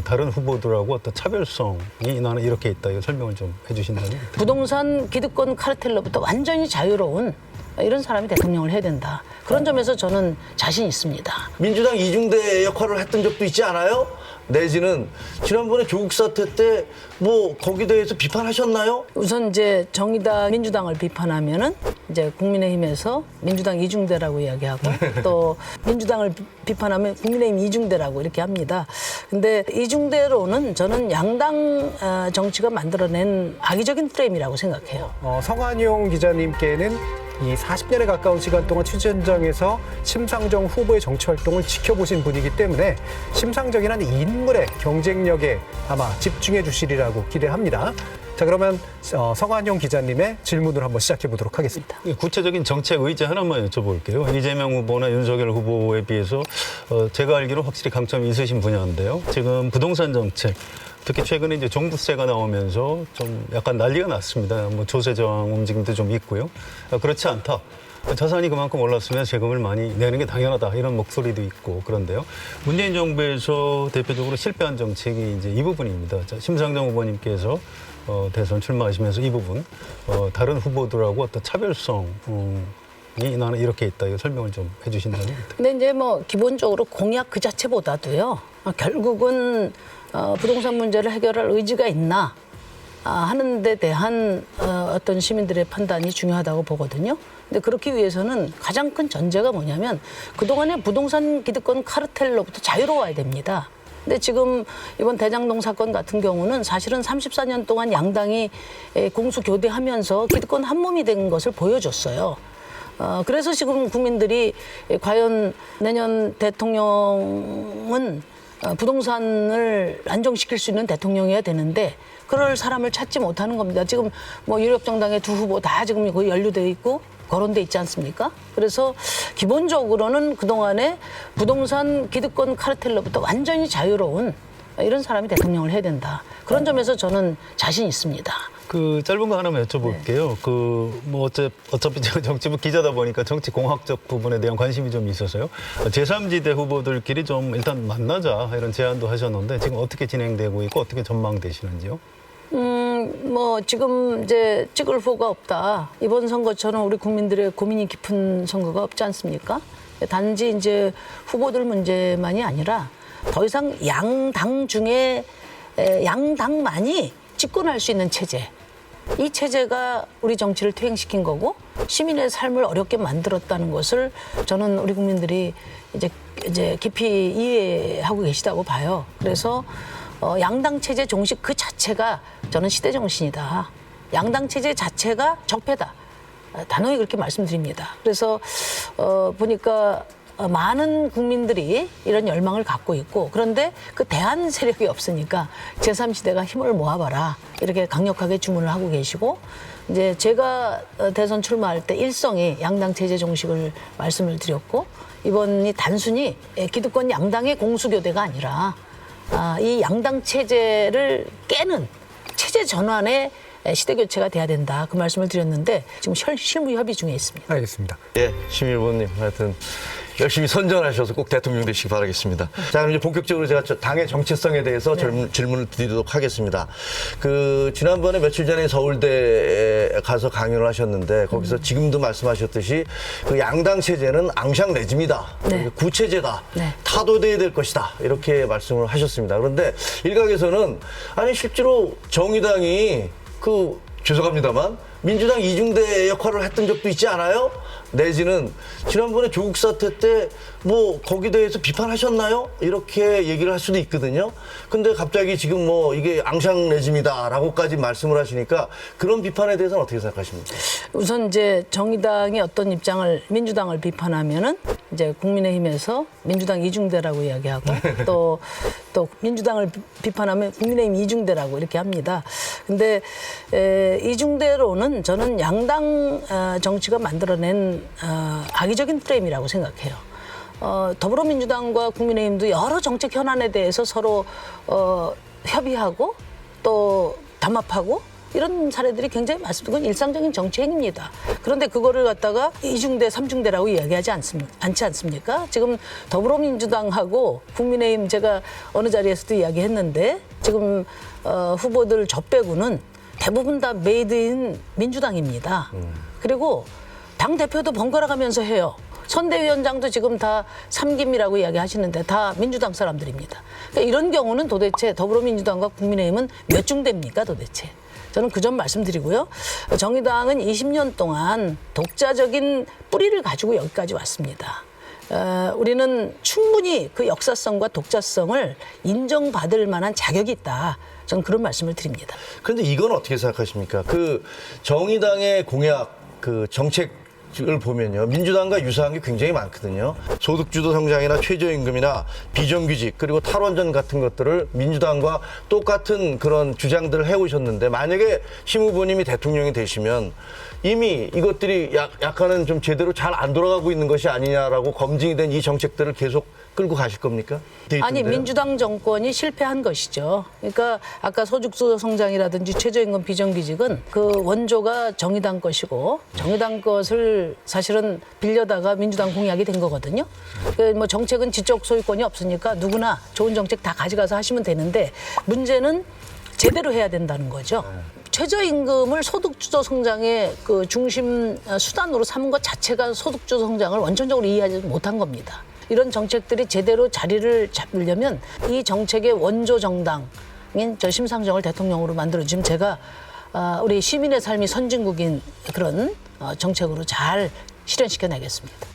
다른 후보들하고 어떤 차별성이 나는 이렇게 있다. 이거 설명을 좀 해주신다면. 부동산 기득권 카르텔로부터 완전히 자유로운 이런 사람이 대통령을 해야 된다. 그런 점에서 저는 자신 있습니다. 민주당 이중대 역할을 했던 적도 있지 않아요? 내지는 지난번에 조국 사태 때 뭐 거기에 대해서 비판하셨나요? 우선 이제 정의당 민주당을 비판하면은 이제 국민의힘에서 민주당 이중대라고 이야기하고 또 민주당을 비판하면 국민의힘 이중대라고 이렇게 합니다. 근데 이중대로는 저는 양당 정치가 만들어낸 악의적인 프레임이라고 생각해요. 성환용 기자님께는 이 40년에 가까운 시간 동안 취재 현장에서 심상정 후보의 정치 활동을 지켜보신 분이기 때문에 심상정이라는 인물의 경쟁력에 아마 집중해 주시리라고 기대합니다. 자, 그러면 성환용 기자님의 질문을 한번 시작해 보도록 하겠습니다. 구체적인 정책 의제 하나만 여쭤볼게요. 이재명 후보나 윤석열 후보에 비해서 제가 알기로 확실히 강점이 있으신 분야인데요. 지금 부동산 정책, 특히 최근에 이제 종부세가 나오면서 좀 약간 난리가 났습니다. 뭐 조세 저항 움직임도 좀 있고요. 그렇지 않다. 자산이 그만큼 올랐으면 세금을 많이 내는 게 당연하다. 이런 목소리도 있고 그런데요. 문재인 정부에서 대표적으로 실패한 정책이 이제 이 부분입니다. 자, 심상정 후보님께서 대선 출마하시면서 이 부분 다른 후보들하고 어떤 차별성이 나는 이렇게 있다. 이거 설명을 좀 해주신다면. 근데 이제 뭐 기본적으로 공약 그 자체보다도요. 결국은 부동산 문제를 해결할 의지가 있나 하는 데 대한 어떤 시민들의 판단이 중요하다고 보거든요. 근데 그렇기 위해서는 가장 큰 전제가 뭐냐면 그동안의 부동산 기득권 카르텔로부터 자유로워야 됩니다. 근데 지금 이번 대장동 사건 같은 경우는 사실은 34년 동안 양당이 공수교대하면서 기득권 한 몸이 된 것을 보여줬어요. 그래서 지금 국민들이 과연 내년 대통령은 부동산을 안정시킬 수 있는 대통령이어야 되는데 그럴 사람을 찾지 못하는 겁니다. 지금 뭐 유력 정당의 두 후보 다 지금 거의 연루돼 있고 거론돼 있지 않습니까? 그래서 기본적으로는 그동안에 부동산 기득권 카르텔로부터 완전히 자유로운 이런 사람이 대통령을 해야 된다. 그런 점에서 저는 자신 있습니다. 그 짧은 거 하나만 여쭤볼게요. 그 뭐 어차피 제가 정치부 기자다 보니까 정치 공학적 부분에 대한 관심이 좀 있어서요. 제3지대 후보들끼리 좀 일단 만나자 이런 제안도 하셨는데 지금 어떻게 진행되고 있고 어떻게 전망되시는지요? 뭐 지금 이제 찍을 후보가 없다. 이번 선거처럼 우리 국민들의 고민이 깊은 선거가 없지 않습니까? 단지 이제 후보들 문제만이 아니라 더 이상 양당 중에 양당만이 집권할 수 있는 체제. 이 체제가 우리 정치를 퇴행시킨 거고 시민의 삶을 어렵게 만들었다는 것을 저는 우리 국민들이 이제 깊이 이해하고 계시다고 봐요. 그래서 양당 체제 종식 그 자체가 저는 시대 정신이다. 양당 체제 자체가 적폐다. 단호히 그렇게 말씀드립니다. 그래서 보니까 많은 국민들이 이런 열망을 갖고 있고 그런데 그 대안 세력이 없으니까 제3시대가 힘을 모아봐라 이렇게 강력하게 주문을 하고 계시고 이제 제가 대선 출마할 때 일성이 양당 체제 종식을 말씀을 드렸고 이번이 단순히 기득권 양당의 공수교대가 아니라 이 양당 체제를 깨는 체제 전환의 시대 교체가 돼야 된다. 그 말씀을 드렸는데 지금 실무 협의 중에 있습니다. 알겠습니다. 예, 심일 후보님 하여튼 열심히 선전하셔서 꼭 대통령 되시기 바라겠습니다. 자, 그럼 이제 본격적으로 제가 당의 정체성에 대해서 질문을 드리도록 하겠습니다. 그 지난번에 며칠 전에 서울대에 가서 강연을 하셨는데 거기서 지금도 말씀하셨듯이 그 양당 체제는 앙샹레짐이다. 네. 구체제다. 네. 타도돼야 될 것이다. 이렇게 말씀을 하셨습니다. 그런데 일각에서는 아니 실제로 정의당이 죄송합니다만 민주당 이중대 역할을 했던 적도 있지 않아요? 내지는 지난번에 조국 사태 때 뭐 거기에 대해서 비판하셨나요? 이렇게 얘기를 할 수도 있거든요. 근데 갑자기 지금 뭐 이게 앙샹레짐이다라고까지 말씀을 하시니까 그런 비판에 대해서는 어떻게 생각하십니까? 우선 이제 정의당이 어떤 입장을 민주당을 비판하면은 이제 국민의힘에서 민주당 이중대라고 이야기하고 또 민주당을 비판하면 국민의힘 이중대라고 이렇게 합니다. 근데 이중대로는 저는 양당 정치가 만들어낸 악의적인 프레임이라고 생각해요. 더불어민주당과 국민의힘도 여러 정책 현안에 대해서 서로 협의하고 또 담합하고 이런 사례들이 굉장히 많습니다. 그건 일상적인 정치 행위입니다. 그런데 그거를 갖다가 2중대, 3중대라고 이야기하지 않지 않습니까? 지금 더불어민주당하고 국민의힘 제가 어느 자리에서도 이야기했는데 지금 후보들 저 빼고는 대부분 다 메이드 인 민주당입니다. 그리고 당대표도 번갈아 가면서 해요. 선대위원장도 지금 다 3김이라고 이야기하시는데 다 민주당 사람들입니다. 그러니까 이런 경우는 도대체 더불어민주당과 국민의힘은 몇 중대입니까 도대체? 저는 그 점 말씀드리고요. 정의당은 20년 동안 독자적인 뿌리를 가지고 여기까지 왔습니다. 우리는 충분히 그 역사성과 독자성을 인정받을 만한 자격이 있다. 저는 그런 말씀을 드립니다. 그런데 이건 어떻게 생각하십니까? 그 정의당의 공약, 그 정책을 보면요. 민주당과 유사한 게 굉장히 많거든요. 소득주도 성장이나 최저임금이나 비정규직 그리고 탈원전 같은 것들을 민주당과 똑같은 그런 주장들을 해오셨는데 만약에 심 후보님이 대통령이 되시면 이미 이것들이 약간은 좀 제대로 잘 안 돌아가고 있는 것이 아니냐라고 검증이 된 이 정책들을 계속 끌고 가실 겁니까? 아니 민주당 정권이 실패한 것이죠. 그러니까 아까 소득주도 성장이라든지 최저임금 비정규직은 그 원조가 정의당 것이고 정의당 것을 사실은 빌려다가 민주당 공약이 된 거거든요. 뭐 정책은 지적 소유권이 없으니까 누구나 좋은 정책 다 가져가서 하시면 되는데 문제는 제대로 해야 된다는 거죠. 최저임금을 소득주도 성장의 그 중심 수단으로 삼은 것 자체가 소득주도 성장을 원천적으로 이해하지 못한 겁니다. 이런 정책들이 제대로 자리를 잡으려면 이 정책의 원조 정당인 저 심상정을 대통령으로 만들어주면 제가 우리 시민의 삶이 선진국인 그런 정책으로 잘 실현시켜내겠습니다.